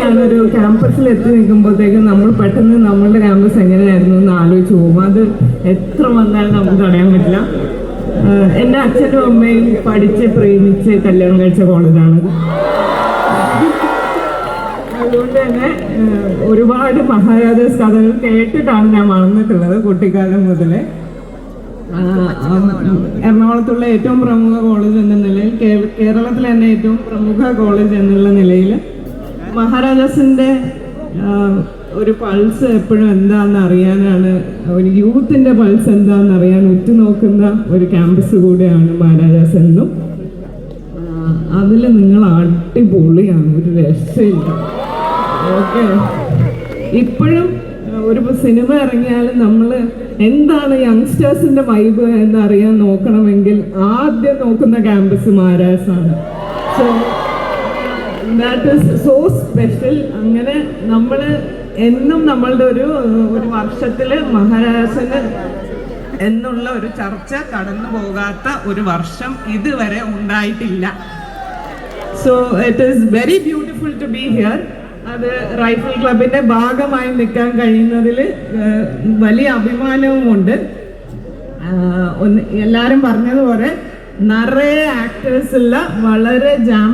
ഞാനൊരു ക്യാമ്പസിൽ എത്തി നിൽക്കുമ്പോഴത്തേക്കും നമ്മൾ പെട്ടെന്ന് നമ്മളുടെ ക്യാമ്പസ് എങ്ങനെയായിരുന്നു എന്ന് ആലോചിച്ച് പോകും. അത് എത്ര വന്നാലും നമുക്ക് തടയാൻ പറ്റില്ല. എൻ്റെ അച്ഛനും അമ്മയും പഠിച്ച് പ്രേമിച്ച് കല്യാണം കഴിച്ച കോളേജാണത്. അതുകൊണ്ട് തന്നെ ഒരുപാട് മഹാരാജാസ് കഥകൾ കേട്ടിട്ടാണ് ഞാൻ വളർന്നിട്ടുള്ളത് കുട്ടിക്കാലം മുതലേ. എറണാകുളത്തുള്ള ഏറ്റവും പ്രമുഖ കോളേജ് എന്ന നിലയിൽ, കേരളത്തിലെ തന്നെ ഏറ്റവും പ്രമുഖ കോളേജ് എന്നുള്ള നിലയിൽ മഹാരാജാസിൻ്റെ ഒരു പൾസ് എപ്പോഴും എന്താണെന്ന് അറിയാനാണ്, ഒരു യൂത്തിൻ്റെ പൾസ് എന്താണെന്ന് അറിയാൻ ഉറ്റുനോക്കുന്ന ഒരു ക്യാമ്പസ് കൂടെയാണ് മഹാരാജാസ് എന്നും. അതിൽ നിങ്ങൾ അടിപൊളിയാണ്, ഒരു രക്ഷയില്ല. ഓക്കെ, ഇപ്പോഴും ഒരു സിനിമ ഇറങ്ങിയാലും നമ്മൾ എന്താണ് യങ്സ്റ്റേഴ്സിന്റെ വൈബ് എന്നറിയാൻ നോക്കണമെങ്കിൽ ആദ്യം നോക്കുന്ന ക്യാമ്പസ് മഹാരാജാസാണ്. So that is so special. അങ്ങനെ നമ്മൾ എന്നും നമ്മളുടെ ഒരു വർഷത്തിൽ മഹാരാജാസിന് എന്നുള്ള ഒരു ചർച്ച കടന്നു പോകാത്ത ഒരു വർഷം ഇതുവരെ ഉണ്ടായിട്ടില്ല. So it is very beautiful to be here. അത് റൈഫിൾ ക്ലബിന്റെ ഭാഗമായി നിൽക്കാൻ കഴിയുന്നതിൽ വലിയ അഭിമാനവുമുണ്ട്. എല്ലാവരും പറഞ്ഞതുപോലെ നിറയെ ആക്ടേഴ്സ് ഉള്ള വളരെ ജാം